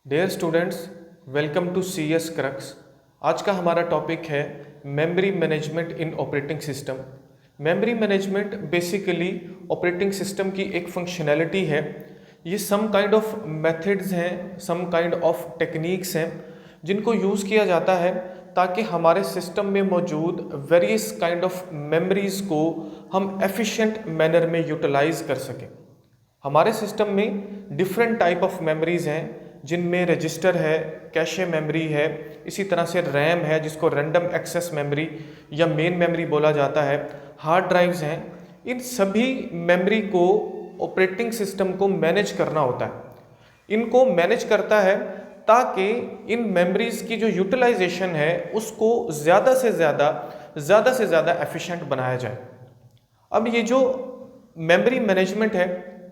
Dear students, welcome to C S crux. आज का हमारा टॉपिक है memory management in operating system. Memory management basically operating system की एक फंक्शनैलिटी है। ये सम काइंड ऑफ मेथड्स हैं, सम काइंड ऑफ टेक्निक्स हैं जिनको यूज़ किया जाता है ताकि हमारे सिस्टम में मौजूद वेरियस काइंड ऑफ मेमोरीज़ को हम एफिशिएंट मैनर में यूटिलाइज कर सकें। हमारे सिस्टम में डिफरेंट टाइप ऑफ मेमोरीज हैं जिनमें रजिस्टर है, कैशे मेमोरी है, इसी तरह से रैम है जिसको रैंडम एक्सेस मेमोरी या मेन मेमोरी बोला जाता है, हार्ड ड्राइव्स हैं। इन सभी मेमोरी को ऑपरेटिंग सिस्टम को मैनेज करना होता है। इनको मैनेज करता है ताकि इन मेमोरीज की जो यूटिलाइजेशन है उसको ज़्यादा से ज़्यादा एफिशिएंट बनाया जाए। अब ये जो मेमोरी मैनेजमेंट है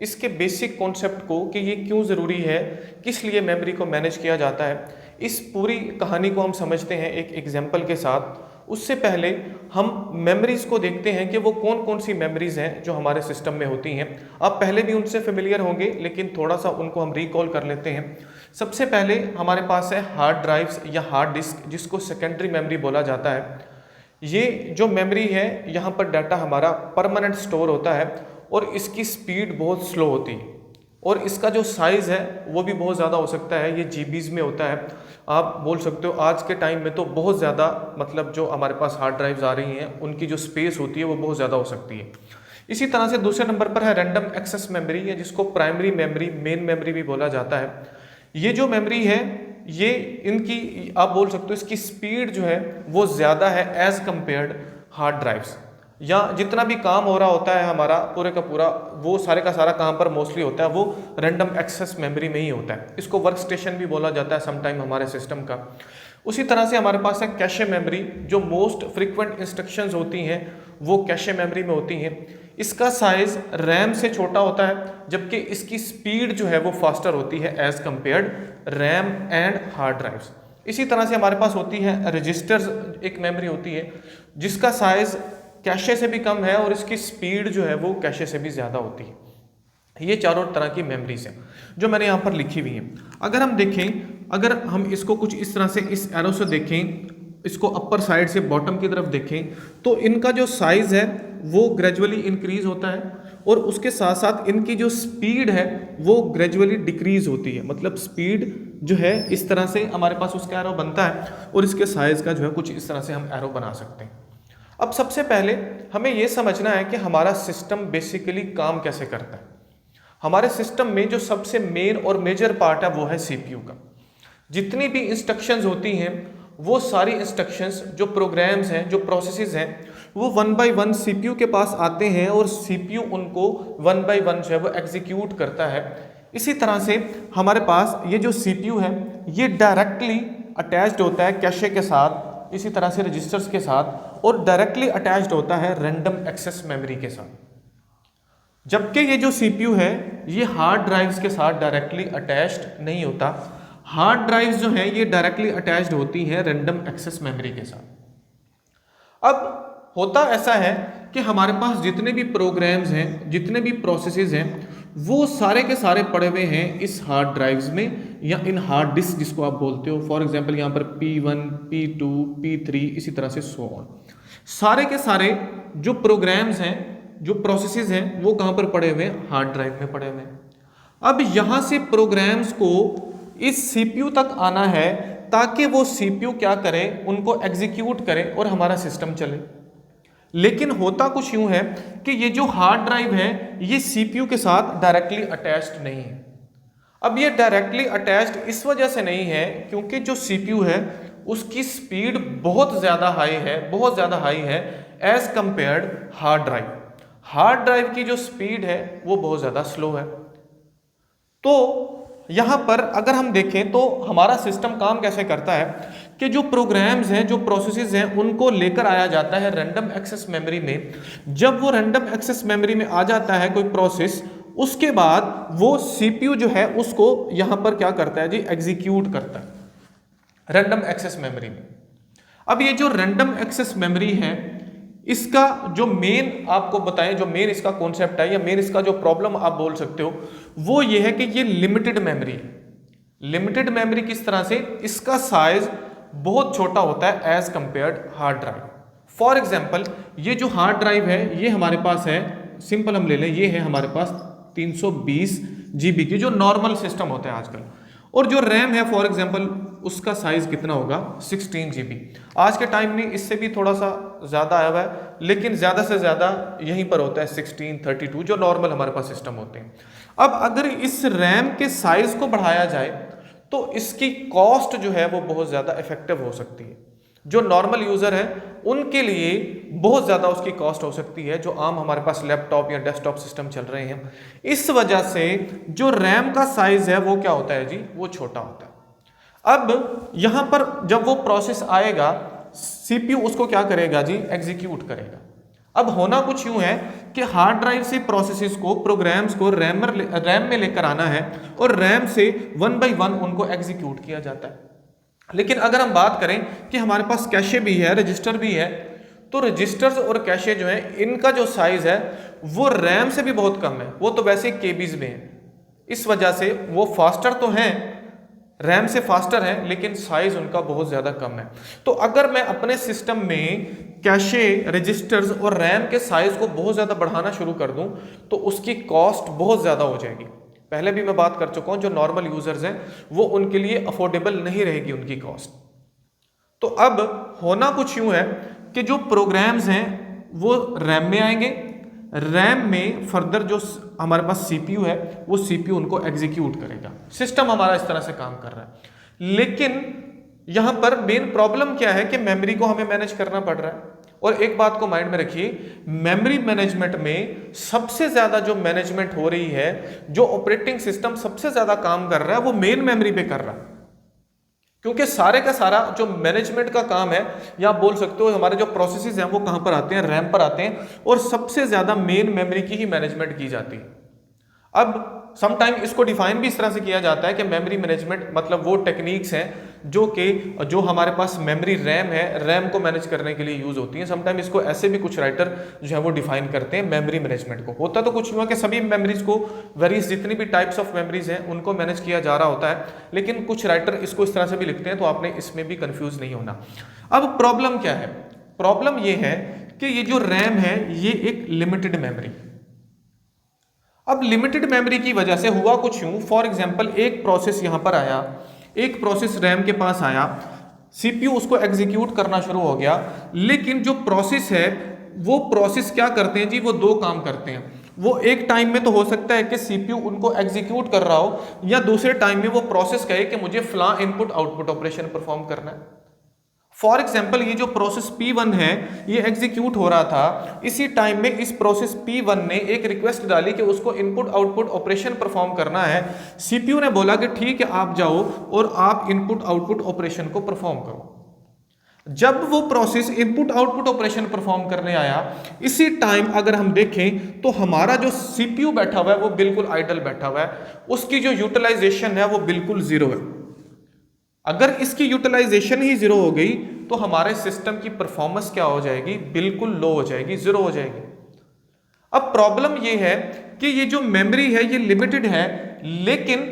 इसके बेसिक कॉन्सेप्ट को कि ये क्यों ज़रूरी है, किस लिए मेमोरी को मैनेज किया जाता है, इस पूरी कहानी को हम समझते हैं एक एग्जाम्पल के साथ। उससे पहले हम मेमोरीज़ को देखते हैं कि वो कौन कौन सी मेमोरीज़ हैं जो हमारे सिस्टम में होती हैं। आप पहले भी उनसे फेमिलियर होंगे लेकिन थोड़ा सा उनको हम रिकॉल कर लेते हैं। सबसे पहले हमारे पास है हार्ड ड्राइव्स या हार्ड डिस्क, जिसको सेकेंडरी मेमोरी बोला जाता है। ये जो मेमोरी है यहाँ पर डाटा हमारा परमानेंट स्टोर होता है और इसकी स्पीड बहुत स्लो होती है और इसका जो साइज़ है वो भी बहुत ज़्यादा हो सकता है, ये जीबीज़ में होता है। आप बोल सकते हो आज के टाइम में तो बहुत ज़्यादा, मतलब जो हमारे पास हार्ड ड्राइव्स आ रही हैं उनकी जो स्पेस होती है वो बहुत ज़्यादा हो सकती है। इसी तरह से दूसरे नंबर पर है रैंडम एक्सेस मेमोरी, या जिसको प्राइमरी मेमोरी, मेन मेमोरी भी बोला जाता है। ये जो मेमोरी है ये इनकी आप बोल सकते हो इसकी स्पीड जो है वो ज़्यादा है एज़ कम्पेयर्ड हार्ड ड्राइव्स। या जितना भी काम हो रहा होता है हमारा पूरे का पूरा, वो सारे का सारा काम पर मोस्टली होता है वो रैंडम एक्सेस मेमोरी में ही होता है। इसको वर्क स्टेशन भी बोला जाता है समटाइम हमारे सिस्टम का। उसी तरह से हमारे पास है कैशे मेमोरी, जो मोस्ट फ्रीक्वेंट इंस्ट्रक्शंस होती हैं वो कैशे मेमोरी में होती हैं। इसका साइज रैम से छोटा होता है जबकि इसकी स्पीड जो है वो फास्टर होती है as compared RAM and hard drives. इसी तरह से हमारे पास होती है रजिस्टर्स, एक मेमोरी होती है जिसका साइज कैशे से भी कम है और इसकी स्पीड जो है वो कैशे से भी ज़्यादा होती है। ये चारों तरह की मेमोरीज हैं जो मैंने यहाँ पर लिखी हुई हैं। अगर हम देखें, अगर हम इसको कुछ इस तरह से इस एरो से देखें, इसको अपर साइड से बॉटम की तरफ देखें तो इनका जो साइज़ है वो ग्रेजुअली इंक्रीज होता है और उसके साथ साथ इनकी जो स्पीड है वो ग्रेजुअली डिक्रीज होती है। मतलब स्पीड जो है इस तरह से हमारे पास उसका एरो बनता है और इसके साइज़ का जो है कुछ इस तरह से हम एरो बना सकते हैं। अब सबसे पहले हमें यह समझना है कि हमारा सिस्टम बेसिकली काम कैसे करता है। हमारे सिस्टम में जो सबसे मेन और मेजर पार्ट है वो है सीपीयू का। जितनी भी इंस्ट्रक्शंस होती हैं वो सारी इंस्ट्रक्शंस, जो प्रोग्राम्स हैं, जो प्रोसेसेस हैं, वो वन बाय वन सीपीयू के पास आते हैं और सीपीयू उनको वन बाय वन जो है वो एग्जीक्यूट करता है। इसी तरह से हमारे पास ये जो सीपीयू है ये डायरेक्टली अटैच्ड होता है कैशे के साथ, इसी तरह से रजिस्टर्स के साथ, और डायरेक्टली अटैच्ड होता है रैंडम एक्सेस मेमोरी के साथ। जबकि ये जो सीपीयू है ये हार्ड ड्राइव्स के साथ डायरेक्टली अटैच्ड नहीं होता। हार्ड ड्राइव्स जो हैं ये डायरेक्टली अटैच्ड होती हैं रैंडम एक्सेस मेमोरी के साथ। अब होता ऐसा है कि हमारे पास जितने भी प्रोग्राम्स हैं, जितने भी प्रोसेसेस हैं, वो सारे के सारे पड़े हुए हैं इस हार्ड ड्राइव्स में या इन हार्ड डिस्क जिसको आप बोलते हो। फॉर एग्जांपल यहाँ पर P1, P2, P3 इसी तरह से सो ऑन। सारे के सारे जो प्रोग्राम्स हैं, जो प्रोसेसेस हैं, वो कहाँ पर पड़े हुए हैं? हार्ड ड्राइव में पड़े हुए हैं। अब यहाँ से प्रोग्राम्स को इस सीपीयू तक आना है ताकि वो सीपीयू क्या करे, उनको एग्जीक्यूट करे और हमारा सिस्टम चले। लेकिन होता कुछ यूं है कि ये जो हार्ड ड्राइव है ये सीपीयू के साथ डायरेक्टली अटैच्ड नहीं है। अब ये डायरेक्टली अटैच्ड इस वजह से नहीं है क्योंकि जो सीपीयू है उसकी स्पीड बहुत ज़्यादा हाई है, बहुत ज़्यादा हाई है as compared hard drive. Hard drive की जो स्पीड है वो बहुत ज़्यादा स्लो है। तो यहाँ पर अगर हम देखें तो हमारा सिस्टम काम कैसे करता है कि जो प्रोग्राम्स हैं, जो प्रोसेसेस हैं, उनको लेकर आया जाता है रैंडम एक्सेस मेमोरी में। जब वो रैंडम एक्सेस मेमोरी में आ जाता है कोई प्रोसेस, उसके बाद वो सीपीयू जो है उसको यहाँ पर क्या करता है जी, एग्जीक्यूट करता है रैंडम एक्सेस मेमोरी में। अब ये जो रैंडम एक्सेस मेमोरी है इसका जो मेन आपको बताएं, जो मेन इसका कॉन्सेप्ट है या मेन इसका जो प्रॉब्लम आप बोल सकते हो वो ये है कि ये लिमिटेड मेमोरी है। लिमिटेड मेमोरी किस तरह से, इसका साइज बहुत छोटा होता है as compared hard drive. For example ये जो हार्ड ड्राइव है ये हमारे पास है, सिंपल हम ले लें, ये है हमारे पास 320 GB की जो नॉर्मल सिस्टम होते हैं आजकल, और जो रैम है फॉर एग्जांपल उसका साइज कितना होगा 16 GB। आज के टाइम में इससे भी थोड़ा सा ज़्यादा आया हुआ है, लेकिन ज़्यादा से ज़्यादा यहीं पर होता है 16, 32 जो नॉर्मल हमारे पास सिस्टम होते हैं। अब अगर इस रैम के साइज को बढ़ाया जाए तो इसकी कॉस्ट जो है वो बहुत ज़्यादा इफेक्टिव हो सकती है। जो नॉर्मल यूज़र है उनके लिए बहुत ज़्यादा उसकी कॉस्ट हो सकती है, जो आम हमारे पास लैपटॉप या डेस्कटॉप सिस्टम चल रहे हैं। इस वजह से जो रैम का साइज है वो क्या होता है जी, वो छोटा होता है। अब यहाँ पर जब वो प्रोसेस आएगा सीपीयू उसको क्या करेगा जी, एग्जीक्यूट करेगा। अब होना कुछ यूं है कि हार्ड ड्राइव से प्रोसेसेस को, प्रोग्राम्स को रैम में लेकर आना है और रैम से 1 by 1 उनको एग्जीक्यूट किया जाता है। लेकिन अगर हम बात करें कि हमारे पास कैशे भी है, रजिस्टर भी है, तो रजिस्टर्स और कैशे जो है इनका जो साइज है वो रैम से भी बहुत कम है, वो तो वैसे केबीज में है। इस वजह से वो फास्टर तो हैं, रैम से फास्टर है, लेकिन साइज उनका बहुत ज़्यादा कम है। तो अगर मैं अपने सिस्टम में कैशे, रजिस्टर्स और रैम के साइज को बहुत ज़्यादा बढ़ाना शुरू कर दूं तो उसकी कॉस्ट बहुत ज़्यादा हो जाएगी। पहले भी मैं बात कर चुका हूं, जो नॉर्मल यूजर्स हैं वो उनके लिए अफोर्डेबल नहीं रहेगी उनकी कॉस्ट। तो अब होना कुछ यूं है कि जो प्रोग्राम्स हैं वो रैम में आएंगे, रैम में फर्दर जो हमारे पास सीपीयू है वो सीपीयू उनको एग्जीक्यूट करेगा। सिस्टम हमारा इस तरह से काम कर रहा है। लेकिन यहां पर मेन प्रॉब्लम क्या है कि मेमोरी को हमें मैनेज करना पड़ रहा है। और एक बात को माइंड में रखिए, मेमोरी मैनेजमेंट में सबसे ज्यादा जो मैनेजमेंट हो रही है, जो ऑपरेटिंग सिस्टम सबसे ज्यादा काम कर रहा है वो मेन मेमोरी पे कर रहा है। क्योंकि सारे का सारा जो मैनेजमेंट का काम है, या आप बोल सकते हो हमारे जो प्रोसेसेस हैं वो कहां पर आते हैं, रैम पर आते हैं, और सबसे ज्यादा मेन मेमोरी की ही मैनेजमेंट की जाती है। अब समटाइम इसको डिफाइन भी इस तरह से किया जाता है कि मेमोरी मैनेजमेंट मतलब वो टेक्निक्स हैं जो हमारे पास मेमोरी रैम है, रैम को मैनेज करने के लिए यूज होती है। समटाइम इसको ऐसे भी कुछ राइटर जो है वो डिफाइन करते हैं मेमोरी मैनेजमेंट को। होता तो कुछ हुआ कि सभी मेमोरीज को, वेरियस जितनी भी टाइप्स ऑफ मेमोरीज हैं उनको मैनेज किया जा रहा होता है, लेकिन कुछ राइटर इसको इस तरह से भी लिखते हैं, तो आपने इसमें भी कंफ्यूज नहीं होना। अब प्रॉब्लम क्या है, प्रॉब्लम ये है कि ये जो रैम है ये एक लिमिटेड मेमोरी। अब लिमिटेड मेमोरी की वजह से हुआ कुछ यूं, फॉर एग्जांपल एक प्रोसेस यहां पर आया, एक प्रोसेस रैम के पास आया, सीपीयू उसको एग्जीक्यूट करना शुरू हो गया। लेकिन जो प्रोसेस है वो प्रोसेस क्या करते हैं जी, वो दो काम करते हैं। वो एक टाइम में तो हो सकता है कि सीपीयू उनको एग्जीक्यूट कर रहा हो, या दूसरे टाइम में वो प्रोसेस कहे कि मुझे फला इनपुट आउटपुट ऑपरेशन परफॉर्म करना है। फॉर एग्जाम्पल ये जो प्रोसेस P1 है ये एग्जीक्यूट हो रहा था, इसी टाइम में इस प्रोसेस P1 ने एक रिक्वेस्ट डाली कि उसको इनपुट आउटपुट ऑपरेशन परफॉर्म करना है। सीपीयू ने बोला कि ठीक है आप जाओ और आप इनपुट आउटपुट ऑपरेशन को परफॉर्म करो। जब वो process input output operation perform करने आया, इसी टाइम अगर हम देखें तो हमारा जो सीपीयू बैठा हुआ है वो बिल्कुल आइडल बैठा हुआ है, उसकी जो यूटिलाइजेशन है वो बिल्कुल जीरो है। अगर इसकी यूटिलाइजेशन ही जीरो हो गई तो हमारे सिस्टम की परफॉर्मेंस क्या हो जाएगी, बिल्कुल लो हो जाएगी, जीरो हो जाएगी। अब प्रॉब्लम ये है कि ये जो मेमोरी है ये लिमिटेड है, लेकिन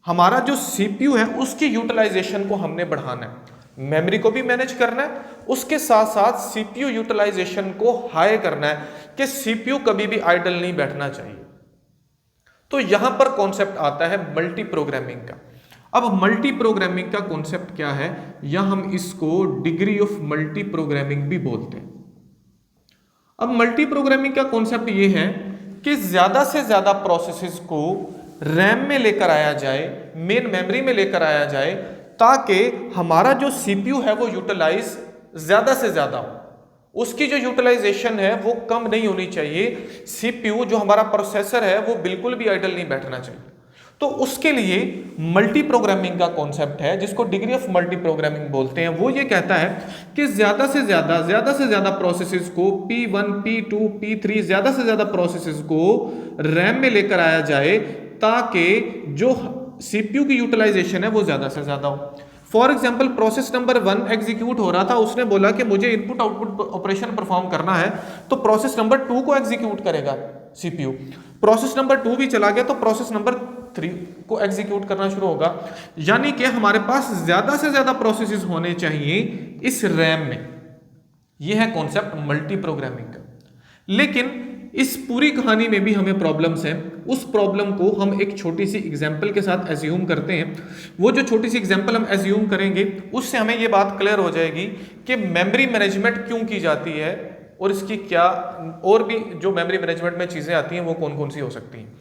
हमारा जो सीपीयू है उसकी यूटिलाइजेशन को हमने बढ़ाना है। मेमोरी को भी मैनेज करना है, उसके साथ साथ सीपीयू यूटिलाइजेशन को हाई करना है कि सीपीयू कभी भी आइडल नहीं बैठना चाहिए। तो यहां पर कॉन्सेप्ट आता है मल्टी प्रोग्रामिंग का। अब मल्टी प्रोग्रामिंग का कॉन्सेप्ट क्या है, या हम इसको डिग्री ऑफ मल्टी प्रोग्रामिंग भी बोलते हैं। अब मल्टी प्रोग्रामिंग का कॉन्सेप्ट ये है कि ज्यादा से ज्यादा प्रोसेसेस को रैम में लेकर आया जाए, मेन मेमोरी में लेकर आया जाए, ताकि हमारा जो सीपीयू है वो यूटिलाइज ज्यादा से ज्यादा हो। उसकी जो यूटिलाइजेशन है वो कम नहीं होनी चाहिए। सीपीयू जो हमारा प्रोसेसर है वो बिल्कुल भी आइडल नहीं बैठना चाहिए। तो उसके लिए मल्टी प्रोग्रामिंग का कॉन्सेप्ट है, जिसको डिग्री ऑफ मल्टी प्रोग्रामिंग बोलते हैं। वो ये कहता है कि ज्यादा से ज्यादा प्रोसेसेस को P1, P2, P3 ज्यादा से ज्यादा प्रोसेसेस को रैम में लेकर आया जाए, ताकि जो सीपीयू की यूटिलाइजेशन है वो ज्यादा से ज्यादा हो। For example process number 1 execute हो रहा था, उसने बोला कि मुझे इनपुट आउटपुट ऑपरेशन परफॉर्म करना है, तो प्रोसेस नंबर 2 को एग्जीक्यूट करेगा सीपीयू। प्रोसेस नंबर 2 भी चला गया तो प्रोसेस नंबर 3 को एग्जीक्यूट करना शुरू होगा। यानी कि हमारे पास ज्यादा से ज्यादा प्रोसेसेस होने चाहिए इस रैम में। यह है कॉन्सेप्ट मल्टी प्रोग्रामिंग का। लेकिन इस पूरी कहानी में भी हमें प्रॉब्लम्स हैं। उस प्रॉब्लम को हम एक छोटी सी एग्जांपल के साथ एज्यूम करते हैं। वो जो छोटी सी एग्जांपल हम एज्यूम करेंगे उससे हमें ये बात क्लियर हो जाएगी कि मेमोरी मैनेजमेंट क्यों की जाती है और इसकी क्या और भी जो मेमोरी मैनेजमेंट में चीज़ें आती हैं वो कौन कौन सी हो सकती हैं।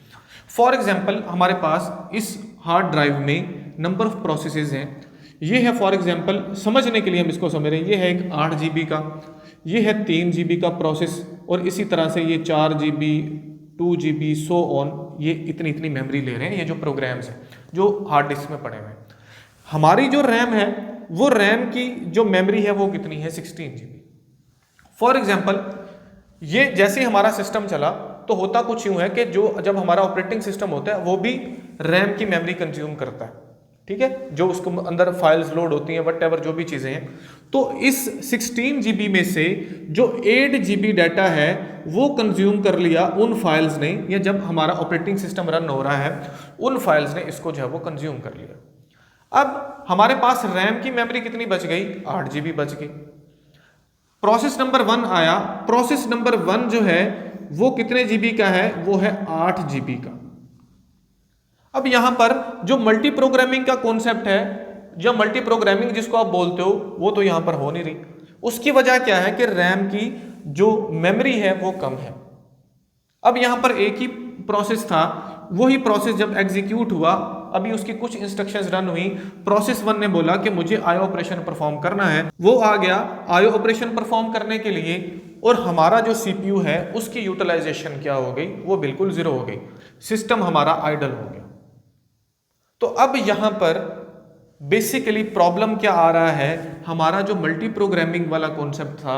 फॉर एग्जाम्पल हमारे पास इस हार्ड ड्राइव में नंबर ऑफ प्रोसेसेस हैं। ये है फॉर एग्जाम्पल, समझने के लिए हम इसको समझ रहे हैं, ये है एक 8 GB का, ये है 3 GB का प्रोसेस और इसी तरह से ये 4 GB 2 GB सो ऑन, ये इतनी इतनी मेमोरी ले रहे हैं। ये जो प्रोग्राम्स हैं जो हार्ड डिस्क में पड़े हुए हैं। हमारी जो रैम है वो रैम की जो मेमोरी है वो कितनी है, 16 GB। फॉर एग्जाम्पल ये जैसे ही हमारा सिस्टम चला तो होता कुछ यूं है कि जो जब हमारा ऑपरेटिंग सिस्टम होता है वो भी रैम की मेमोरी कंज्यूम करता है, ठीक है, जो उसको अंदर फाइल्स लोड होती हैं, वट जो भी चीज़ें हैं। तो इस 16 GB में से जो 8 GB डाटा है वो कंज्यूम कर लिया उन फाइल्स ने, या जब हमारा ऑपरेटिंग सिस्टम रन हो रहा है उन फाइल्स ने इसको जो है वो कंज्यूम कर लिया। अब हमारे पास रैम की मेमोरी कितनी बच गई, 8 GB बच गई। प्रोसेस नंबर 1 आया, प्रोसेस नंबर 1 जो है वो कितने GB का है, वो है 8 GB का। अब यहां पर जो मल्टी प्रोग्रामिंग का कॉन्सेप्ट है या मल्टी प्रोग्रामिंग जिसको आप बोलते हो वो तो यहां पर हो नहीं रही। उसकी वजह क्या है कि रैम की जो मेमोरी है वो कम है। अब यहां पर एक ही प्रोसेस था, वही प्रोसेस जब एग्जीक्यूट हुआ, अभी उसकी कुछ इंस्ट्रक्शंस रन हुई, प्रोसेस 1 ने बोला कि मुझे आईओ ऑपरेशन परफॉर्म करना है, वो आ गया आईओ ऑपरेशन परफॉर्म करने के लिए, और हमारा जो सीपीयू है उसकी यूटिलाइजेशन क्या हो गई, वो बिल्कुल जीरो हो गई, सिस्टम हमारा आइडल हो गया। तो अब यहां पर बेसिकली प्रॉब्लम क्या आ रहा है, हमारा जो मल्टी प्रोग्रामिंग वाला कॉन्सेप्ट था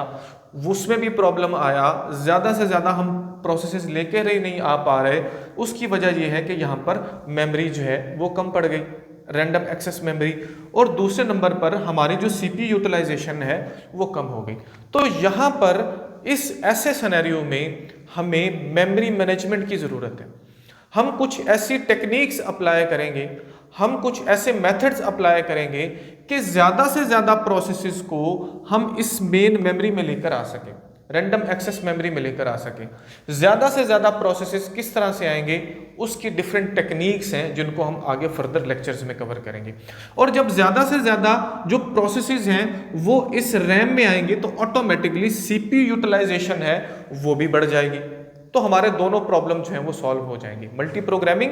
उसमें भी प्रॉब्लम आया, ज्यादा से ज्यादा हम प्रोसेसेस लेकर ही नहीं आ पा रहे। उसकी वजह यह है कि यहाँ पर मेमोरी जो है वो कम पड़ गई, रैंडम एक्सेस मेमोरी, और दूसरे नंबर पर हमारी जो सीपीयू यूटिलाइजेशन है वो कम हो गई। तो यहाँ पर इस ऐसे सिनेरियो में हमें मेमोरी मैनेजमेंट की ज़रूरत है। हम कुछ ऐसी टेक्निक्स अप्लाई करेंगे, हम कुछ ऐसे मेथड्स अप्लाई करेंगे कि ज़्यादा से ज़्यादा प्रोसेसेस को हम इस मेन मेमोरी में लेकर आ सकें, रैंडम एक्सेस मेमोरी में लेकर आ सकें। ज़्यादा से ज़्यादा प्रोसेसेस किस तरह से आएंगे, उसकी डिफरेंट टेक्निक्स हैं जिनको हम आगे फर्दर लेक्चर्स में कवर करेंगे। और जब ज़्यादा से ज़्यादा जो प्रोसेसेस हैं वो इस रैम में आएंगे तो ऑटोमेटिकली सीपीयू यूटिलाइजेशन है वो भी बढ़ जाएगी। तो हमारे दोनों प्रॉब्लम जो हैं वो सॉल्व हो जाएंगे। Multi programming,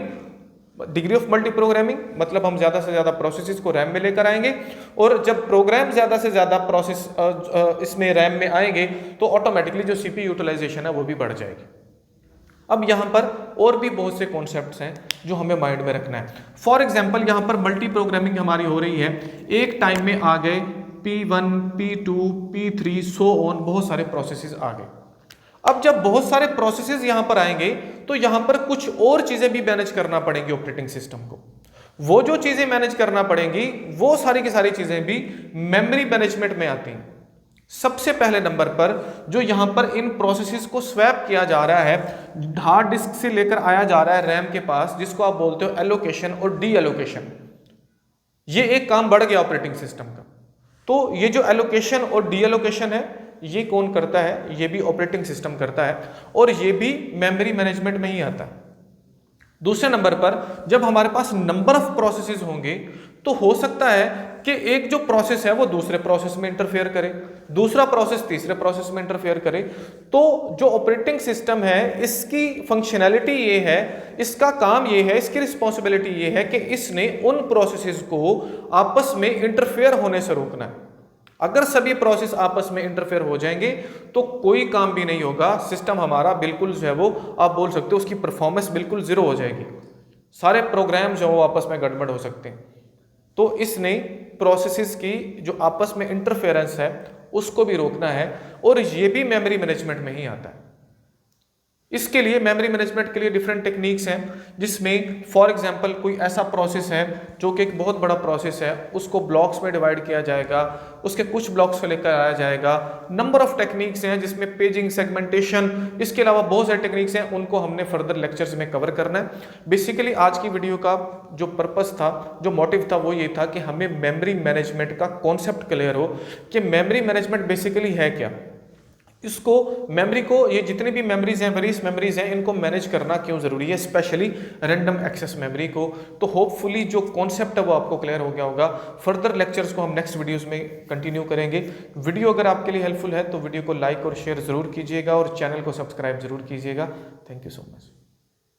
degree of multi programming मतलब हम ज्यादा से ज्यादा प्रोसेसेस को रैम में लेकर आएंगे, और जब प्रोग्राम ज्यादा से ज्यादा प्रोसेस इसमें रैम में आएंगे तो ऑटोमेटिकली जो सीपीयू यूटिलाइजेशन है वो भी बढ़ जाएगी। अब यहाँ पर और भी बहुत से कॉन्सेप्ट्स हैं जो हमें माइंड में रखना है। फॉर एग्जाम्पल यहाँ पर मल्टी प्रोग्रामिंग हमारी हो रही है, एक टाइम में आ गए P1 P2 P3 so on, बहुत सारे प्रोसेसेस आ गए। अब जब बहुत सारे प्रोसेसेस यहां पर आएंगे तो यहां पर कुछ और चीजें भी मैनेज करना पड़ेंगी ऑपरेटिंग सिस्टम को। वो जो चीजें मैनेज करना पड़ेंगी वो सारी की सारी चीजें भी मेमोरी मैनेजमेंट में आती हैं। सबसे पहले नंबर पर जो यहां पर इन प्रोसेसेस को स्वैप किया जा रहा है, हार्ड डिस्क से लेकर आया जा रहा है रैम के पास, जिसको आप बोलते हो एलोकेशन और डी एलोकेशन। ये एक काम बढ़ गया ऑपरेटिंग सिस्टम का। तो ये जो एलोकेशन और डी एलोकेशन है ये कौन करता है, ये भी ऑपरेटिंग सिस्टम करता है, और ये भी मेमोरी मैनेजमेंट में ही आता है। दूसरे नंबर पर जब हमारे पास नंबर ऑफ प्रोसेसेस होंगे तो हो सकता है कि एक जो प्रोसेस है वो दूसरे प्रोसेस में इंटरफेयर करे, दूसरा प्रोसेस तीसरे प्रोसेस में इंटरफेयर करे। तो जो ऑपरेटिंग सिस्टम है इसकी फंक्शनैलिटी ये है, इसका काम ये है, इसकी रिस्पॉन्सिबिलिटी ये है कि इसने उन प्रोसेसेस को आपस में इंटरफेयर होने से रोकना है। अगर सभी प्रोसेस आपस में इंटरफेयर हो जाएंगे तो कोई काम भी नहीं होगा, सिस्टम हमारा बिल्कुल जो है वो आप बोल सकते हो उसकी परफॉर्मेंस बिल्कुल जीरो हो जाएगी, सारे प्रोग्राम जो है वो आपस में गड़बड़ हो सकते हैं। तो इसने प्रोसेसेस की जो आपस में इंटरफेरेंस है उसको भी रोकना है, और ये भी मेमोरी मैनेजमेंट में ही आता है। इसके लिए मेमोरी मैनेजमेंट के लिए डिफरेंट टेक्निक्स हैं, जिसमें फॉर एग्जांपल कोई ऐसा प्रोसेस है जो कि एक बहुत बड़ा प्रोसेस है, उसको ब्लॉक्स में डिवाइड किया जाएगा, उसके कुछ ब्लॉक्स को लेकर आया जाएगा। नंबर ऑफ टेक्निक्स हैं जिसमें पेजिंग, सेगमेंटेशन, इसके अलावा बहुत सारे टेक्निक्स हैं, उनको हमने फर्दर लेक्चर्स में कवर करना है। बेसिकली आज की वीडियो का जो पर्पस था, जो मोटिव था, वो ये था कि हमें मेमोरी मैनेजमेंट का कॉन्सेप्ट क्लियर हो कि मेमोरी मैनेजमेंट बेसिकली है क्या, इसको मेमोरी को, ये जितनी भी मेमोरीज हैं, वेरियस मेमोरीज हैं, इनको मैनेज करना क्यों जरूरी है, स्पेशली रैंडम एक्सेस मेमोरी को। तो होपफुली जो कॉन्सेप्ट है वो आपको क्लियर हो गया होगा। फर्दर लेक्चर्स को हम नेक्स्ट वीडियोस में कंटिन्यू करेंगे। वीडियो अगर आपके लिए हेल्पफुल है तो वीडियो को लाइक और शेयर जरूर कीजिएगा और चैनल को सब्सक्राइब जरूर कीजिएगा। Thank you so much.